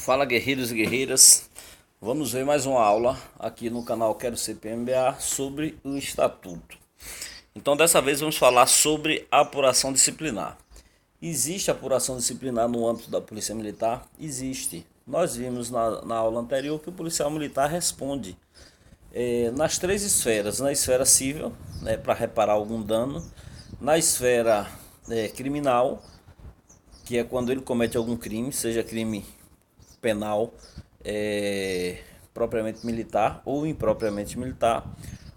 Fala, guerreiros e guerreiras, vamos ver mais uma aula aqui no canal Quero Ser PMBA sobre o Estatuto. Então dessa vez vamos falar sobre a apuração disciplinar. Existe apuração disciplinar no âmbito da Polícia Militar? Existe. Nós vimos na aula anterior que o policial militar responde nas três esferas: na esfera civil, né, para reparar algum dano; na esfera criminal, que é quando ele comete algum crime, seja crime penal, propriamente militar ou impropriamente militar,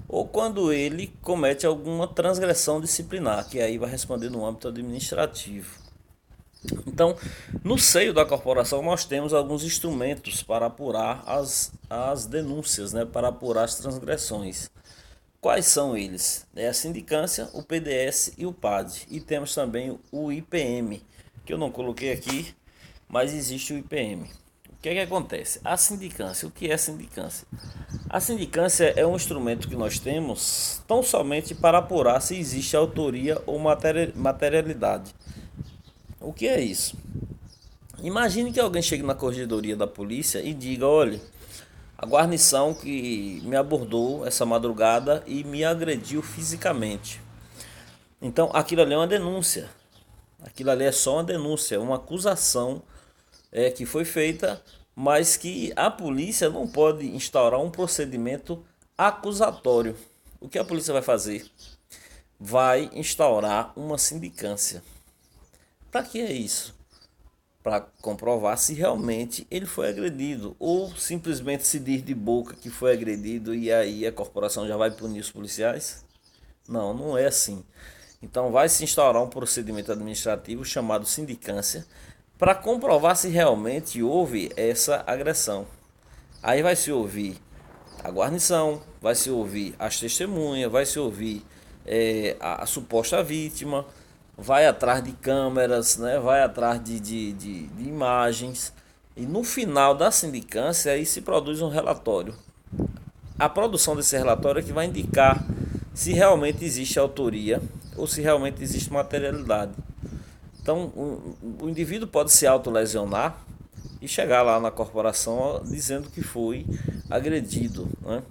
ou quando ele comete alguma transgressão disciplinar, que aí vai responder no âmbito administrativo. Então, no seio da corporação, nós temos alguns instrumentos para apurar as denúncias, né, para apurar as transgressões. Quais são eles? É a sindicância, o PDS e o PAD. E temos também o IPM, que eu não coloquei aqui, mas existe o IPM. O que é que acontece? A sindicância, o que é sindicância? A sindicância é um instrumento que nós temos tão somente para apurar se existe autoria ou materialidade. O que é isso? Imagine que alguém chegue na corregedoria da polícia e diga: olha, a guarnição que me abordou essa madrugada e me agrediu fisicamente. Então aquilo ali é uma denúncia. Aquilo ali é só uma denúncia, uma acusação que foi feita, mas que a polícia não pode instaurar um procedimento acusatório. O que a polícia vai fazer? Vai instaurar uma sindicância. Para que é isso? Para comprovar se realmente ele foi agredido, ou simplesmente se diz de boca que foi agredido e aí a corporação já vai punir os policiais? Não, não é assim. Então vai se instaurar um procedimento administrativo chamado sindicância para comprovar se realmente houve essa agressão. Aí vai se ouvir a guarnição, vai se ouvir as testemunhas, vai se ouvir a suposta vítima, vai atrás de câmeras, né, vai atrás de imagens, e no final da sindicância aí se produz um relatório. A produção desse relatório é que vai indicar se realmente existe autoria ou se realmente existe materialidade. Então, o indivíduo pode se autolesionar e chegar lá na corporação dizendo que foi agredido, né?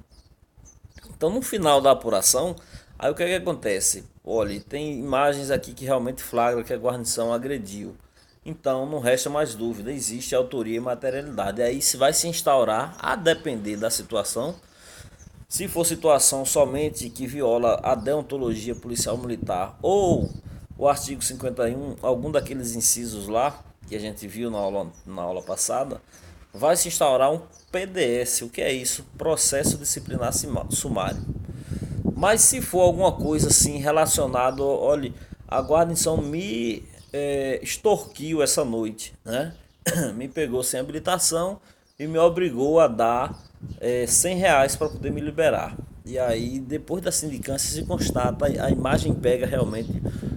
Então, no final da apuração, aí o que é que acontece? Olha, tem imagens aqui que realmente flagram que a guarnição agrediu. Então, não resta mais dúvida, existe autoria e materialidade. Aí se vai se instaurar, a depender da situação. Se for situação somente que viola a deontologia policial militar ou o artigo 51, algum daqueles incisos lá que a gente viu na aula passada, vai se instaurar um PDS. O que é isso? Processo disciplinar sumário. Mas se for alguma coisa assim relacionado, olha, a guarnição me extorquiu essa noite, né? Me pegou sem habilitação e me obrigou a dar R$ 100 para poder me liberar. E aí, depois da sindicância, se constata, a imagem pega realmente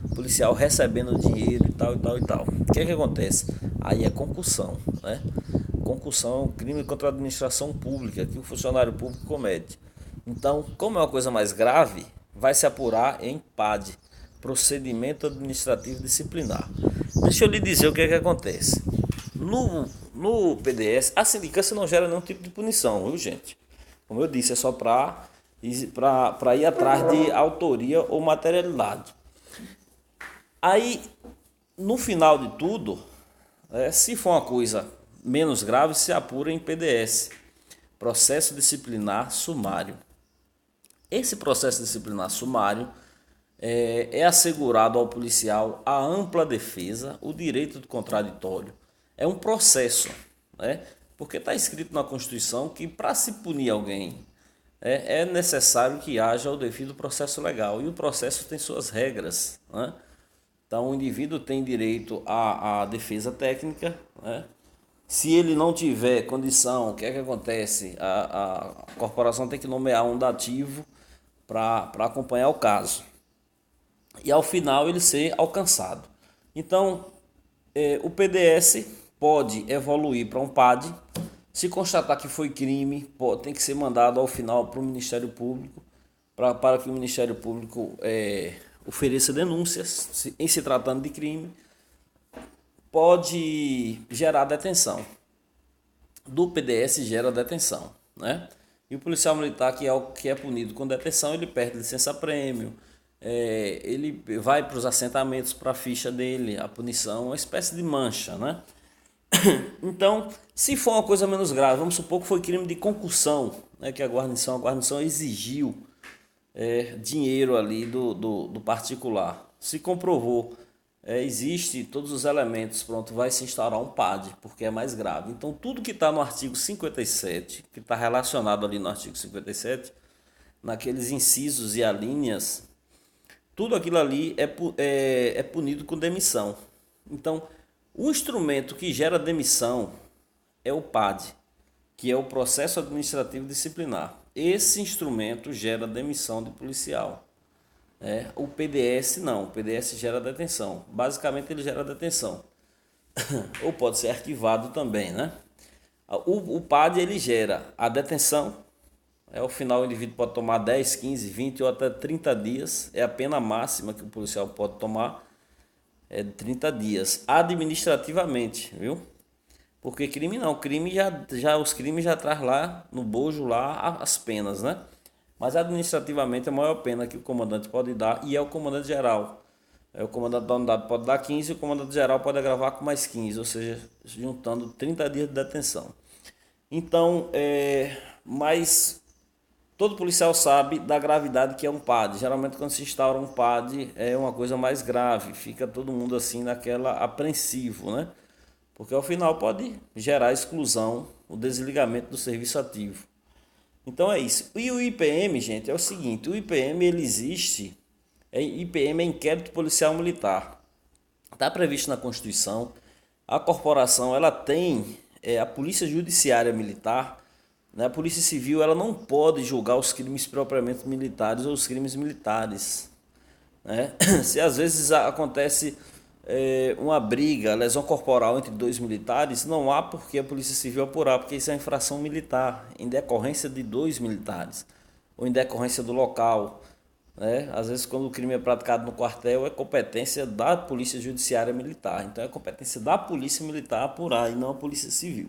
o policial recebendo dinheiro e tal, e tal, e tal. O que é que acontece? Aí é concussão, né? Concussão é um crime contra a administração pública que o funcionário público comete. Então, como é uma coisa mais grave, vai se apurar em PAD, procedimento administrativo disciplinar. Deixa eu lhe dizer o que é que acontece. No PDS, a sindicância não gera nenhum tipo de punição, viu, gente? Como eu disse, é só para ir atrás de autoria ou materialidade. Aí, no final de tudo, se for uma coisa menos grave, se apura em PDS, processo disciplinar sumário. Esse processo disciplinar sumário é assegurado ao policial a ampla defesa, o direito do contraditório. É um processo, né? Porque está escrito na Constituição que para se punir alguém é necessário que haja o devido processo legal. E o processo tem suas regras, né? Então o indivíduo tem direito à defesa técnica, né? Se ele não tiver condição, o que é que acontece? A corporação tem que nomear um dativo para acompanhar o caso. E ao final ele ser alcançado. Então, o PDS pode evoluir para um PAD. Se constatar que foi crime, tem que ser mandado ao final para o Ministério Público, para que o Ministério Público ofereça denúncias em se tratando de crime. Pode gerar detenção. do PDS gera detenção, né? E o policial militar que é punido com detenção, ele perde licença-prêmio, ele vai para os assentamentos para a ficha dele, a punição, uma espécie de mancha, né? Então, se for uma coisa menos grave, vamos supor que foi crime de concussão, né, que a guarnição exigiu dinheiro ali do particular. Se comprovou, existe todos os elementos, pronto, vai se instaurar um PAD, porque é mais grave. Então, tudo que está no artigo 57, que está relacionado ali no artigo 57, naqueles incisos e alíneas, tudo aquilo ali é punido com demissão. Então, o instrumento que gera demissão é o PAD, que é o processo administrativo disciplinar. Esse instrumento gera demissão de policial. O PDS não, o PDS gera detenção. Basicamente ele gera detenção. Ou pode ser arquivado também, né? O PAD ele gera a detenção. Ao final o indivíduo pode tomar 10, 15, 20 ou até 30 dias. É a pena máxima que o policial pode tomar. É de 30 dias. Administrativamente, viu? Porque crime não, os crimes já traz lá no bojo lá as penas, né? Mas administrativamente a maior pena que o comandante pode dar e é o comandante geral. O comandante da unidade pode dar 15 e o comandante geral pode agravar com mais 15, ou seja, juntando 30 dias de detenção. Então, mas todo policial sabe da gravidade que é um PAD. Geralmente quando se instaura um PAD é uma coisa mais grave, fica todo mundo assim naquela apreensivo, né? Porque ao final pode gerar exclusão, o desligamento do serviço ativo. Então é isso. E o IPM, gente, é o seguinte, o IPM ele existe, IPM é Inquérito Policial Militar. Está previsto na Constituição. A corporação ela tem a Polícia Judiciária Militar, né? A Polícia Civil ela não pode julgar os crimes propriamente militares ou os crimes militares, né? Se às vezes acontece uma briga, lesão corporal entre dois militares, não há por que a Polícia Civil apurar, porque isso é infração militar, em decorrência de dois militares, ou em decorrência do local, né? Às vezes quando o crime é praticado no quartel é competência da Polícia Judiciária Militar, então é competência da Polícia Militar apurar e não a Polícia Civil.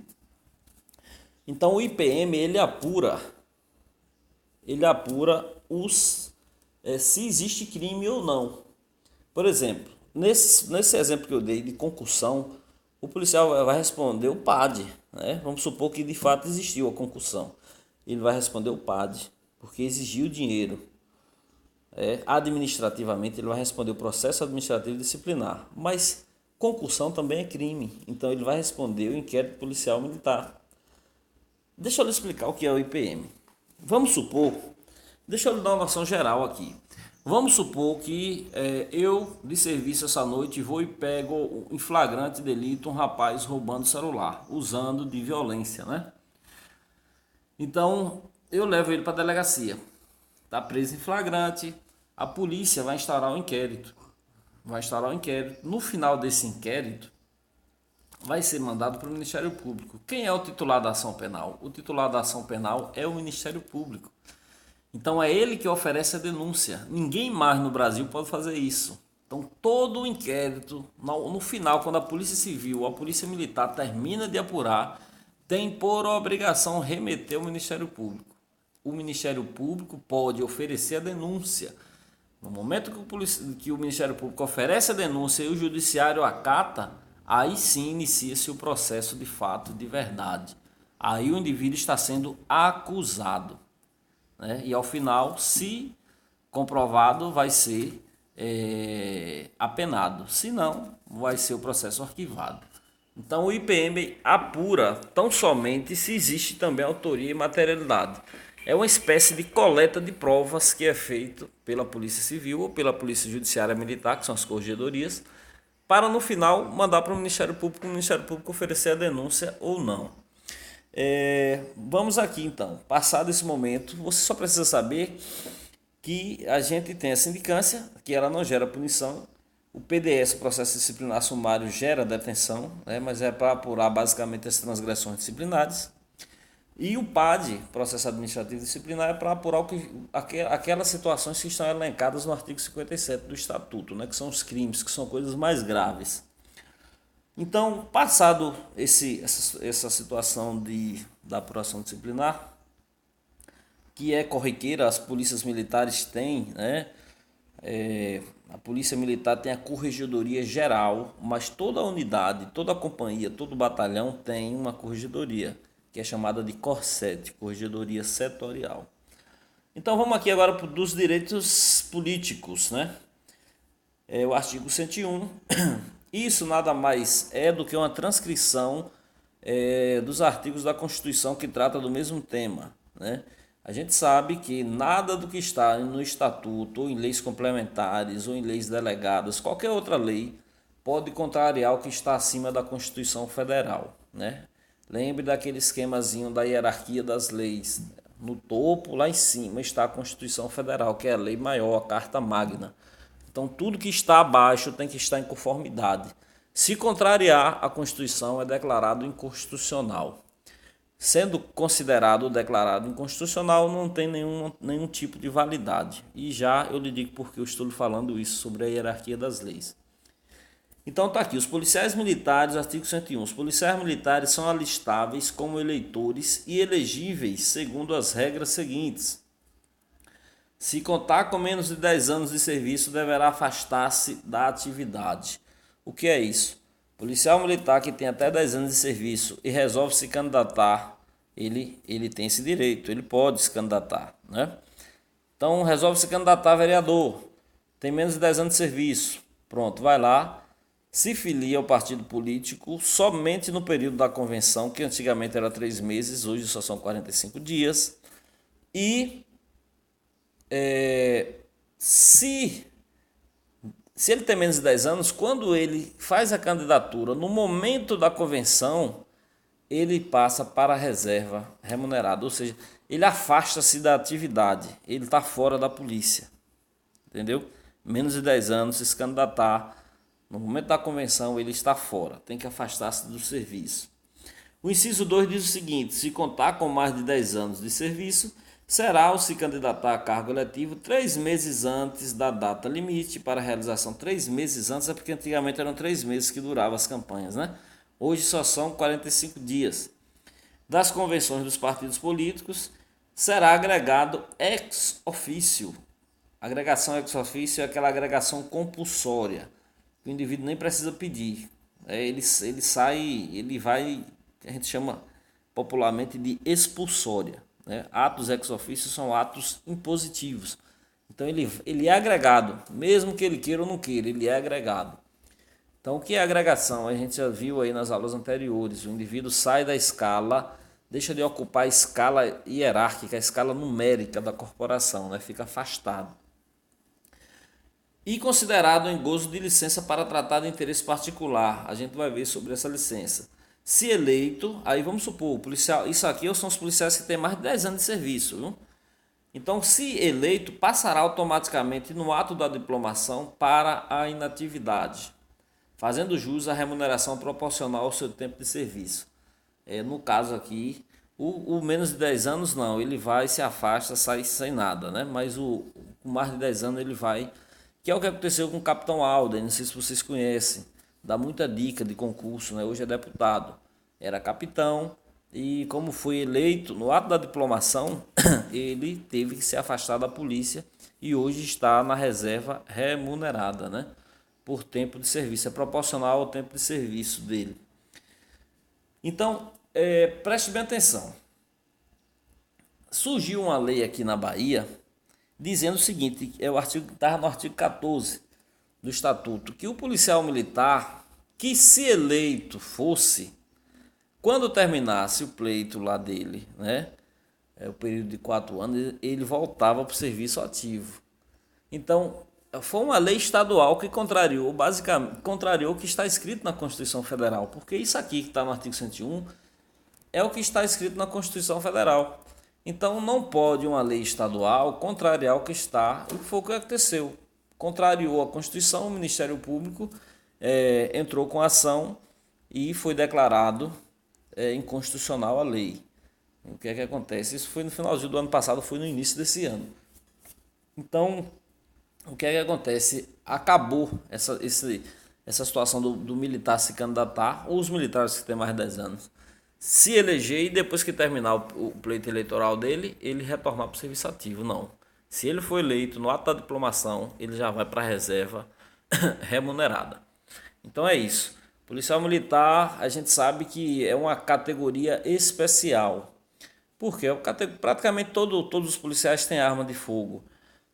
Então o IPM ele apura se existe crime ou não. Por exemplo, nesse exemplo que eu dei de concussão, o policial vai responder o PAD, né? Vamos supor que de fato existiu a concussão. Ele vai responder o PAD, porque exigiu dinheiro. Administrativamente, ele vai responder o processo administrativo disciplinar. Mas concussão também é crime, então ele vai responder o inquérito policial militar. Deixa eu lhe explicar o que é o IPM. Vamos supor, deixa eu lhe dar uma noção geral aqui. Vamos supor que eu, de serviço essa noite, vou e pego em flagrante delito um rapaz roubando celular, usando de violência, né? Então, eu levo ele para a delegacia. Está preso em flagrante, a polícia vai instaurar um inquérito. No final desse inquérito, vai ser mandado para o Ministério Público. Quem é o titular da ação penal? O titular da ação penal é o Ministério Público. Então é ele que oferece a denúncia. Ninguém mais no Brasil pode fazer isso. Então todo o inquérito, no final, quando a Polícia Civil ou a Polícia Militar termina de apurar, tem por obrigação remeter ao Ministério Público. O Ministério Público pode oferecer a denúncia. No momento que o Ministério Público oferece a denúncia e o Judiciário acata, aí sim inicia-se o processo de fato, de verdade. Aí o indivíduo está sendo acusado, né? E ao final, se comprovado, vai ser apenado. Se não, vai ser o processo arquivado. Então o IPM apura tão somente se existe também autoria e materialidade. É uma espécie de coleta de provas que é feito pela Polícia Civil ou pela Polícia Judiciária Militar, que são as corregedorias, para no final mandar para o Ministério Público oferecer a denúncia ou não. Vamos aqui então, passado esse momento, você só precisa saber que a gente tem a sindicância, que ela não gera punição, o PDS, o processo disciplinar sumário, gera detenção, né, mas é para apurar basicamente as transgressões disciplinares, e o PAD, processo administrativo disciplinar, é para apurar aquelas situações que estão elencadas no artigo 57 do Estatuto, né, que são os crimes, que são coisas mais graves. Então, passado essa situação da apuração disciplinar, que é corriqueira, as polícias militares têm, né? A polícia militar tem a corregedoria geral, mas toda a unidade, toda a companhia, todo batalhão tem uma corregedoria, que é chamada de CORSET, Corregedoria Setorial. Então vamos aqui agora dos direitos políticos, né? O artigo 101. Isso nada mais é do que uma transcrição dos artigos da Constituição que trata do mesmo tema, né? A gente sabe que nada do que está no Estatuto, ou em leis complementares, ou em leis delegadas, qualquer outra lei, pode contrariar o que está acima da Constituição Federal, né? Lembre daquele esquemazinho da hierarquia das leis. No topo, lá em cima, está a Constituição Federal, que é a lei maior, a Carta Magna. Então, tudo que está abaixo tem que estar em conformidade. Se contrariar a Constituição, é declarado inconstitucional. Sendo considerado ou declarado inconstitucional, não tem nenhum tipo de validade. E já eu lhe digo porque eu estou lhe falando isso sobre a hierarquia das leis. Então está aqui, os policiais militares, artigo 101. Os policiais militares são alistáveis como eleitores e elegíveis segundo as regras seguintes. Se contar com menos de 10 anos de serviço, deverá afastar-se da atividade. O que é isso? Policial militar que tem até 10 anos de serviço e resolve se candidatar, ele tem esse direito, ele pode se candidatar, né? Então resolve se candidatar a vereador, tem menos de 10 anos de serviço, pronto, vai lá, se filia ao partido político somente no período da convenção, que antigamente era 3 meses, hoje só são 45 dias, e se ele tem menos de 10 anos, quando ele faz a candidatura, no momento da convenção, ele passa para a reserva remunerada, ou seja, ele afasta-se da atividade, ele está fora da polícia, entendeu? Menos de 10 anos, se candidatar, no momento da convenção, ele está fora, tem que afastar-se do serviço. O inciso 2 diz o seguinte: se contar com mais de 10 anos de serviço, será ao se candidatar a cargo eletivo 3 meses antes da data limite para a realização. 3 meses antes é porque antigamente eram 3 meses que duravam as campanhas, né? Hoje só são 45 dias. Das convenções dos partidos políticos, será agregado ex officio. Agregação ex officio é aquela agregação compulsória. O indivíduo nem precisa pedir. Ele sai, ele vai, que a gente chama popularmente de expulsória, né? Atos ex officio são atos impositivos. Então ele é agregado, mesmo que ele queira ou não queira, ele é agregado. Então o que é agregação? A gente já viu aí nas aulas anteriores. O indivíduo sai da escala, deixa de ocupar a escala hierárquica, a escala numérica da corporação, né? Fica afastado. E considerado em gozo de licença para tratar de interesse particular. A gente vai ver sobre essa licença. Se eleito, aí vamos supor, o policial, isso aqui são os policiais que têm mais de 10 anos de serviço, viu? Então, se eleito, passará automaticamente no ato da diplomação para a inatividade, fazendo jus à remuneração proporcional ao seu tempo de serviço. No caso aqui, o menos de 10 anos não, ele vai, se afasta, sai sem nada, né? Mas o com mais de 10 anos ele vai, que é o que aconteceu com o Capitão Alden, não sei se vocês conhecem, dá muita dica de concurso, né? Hoje é deputado, era capitão e como foi eleito no ato da diplomação, ele teve que se afastar da polícia e hoje está na reserva remunerada, né? Por tempo de serviço, é proporcional ao tempo de serviço dele. Então, preste bem atenção. Surgiu uma lei aqui na Bahia dizendo o seguinte, estava no artigo 14 do Estatuto, que o policial militar, que se eleito fosse, quando terminasse o pleito lá dele, né, o período de 4 anos, ele voltava para o serviço ativo. Então, foi uma lei estadual que contrariou o que está escrito na Constituição Federal, porque isso aqui que está no artigo 101 é o que está escrito na Constituição Federal. Então não pode uma lei estadual contrariar o que está, e foi o que aconteceu. Contrariou a Constituição, o Ministério Público entrou com ação e foi declarado inconstitucional a lei. O que é que acontece? Isso foi no finalzinho do ano passado, foi no início desse ano. Então, o que é que acontece? Acabou essa situação do militar se candidatar, ou os militares que têm mais de 10 anos, se eleger e depois que terminar o pleito eleitoral dele, ele retornar para o serviço ativo. Não. Se ele for eleito no ato da diplomação, ele já vai para a reserva remunerada. Então é isso. Policial militar, a gente sabe que é uma categoria especial. Porque praticamente todos os policiais têm arma de fogo.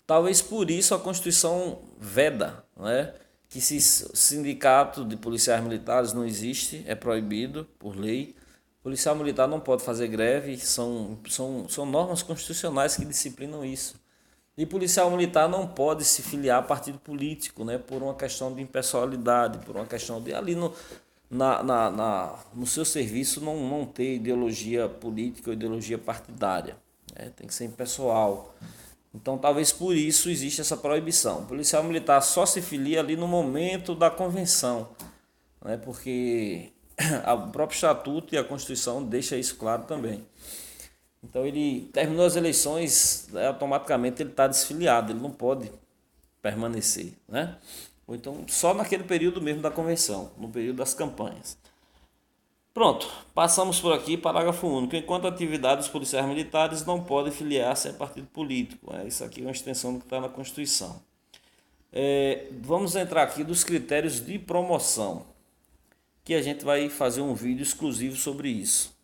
Talvez por isso a Constituição veda, né? Que se sindicato de policiais militares não existe, é proibido por lei. Policial militar não pode fazer greve, são normas constitucionais que disciplinam isso. E policial militar não pode se filiar a partido político, né? Por uma questão de impessoalidade, por uma questão de ali no seu serviço não ter ideologia política ou ideologia partidária, né? Tem que ser impessoal. Então talvez por isso existe essa proibição. O policial militar só se filia ali no momento da convenção, né? Porque o próprio estatuto e a Constituição deixa isso claro também. Então ele terminou as eleições, né, automaticamente ele está desfiliado, ele não pode permanecer, né? Ou então só naquele período mesmo da convenção, no período das campanhas. Pronto, passamos por aqui, parágrafo único. Enquanto atividade, os policiais militares não podem filiar-se a partido político. Isso aqui é uma extensão do que está na Constituição. Vamos entrar aqui dos critérios de promoção, que a gente vai fazer um vídeo exclusivo sobre isso.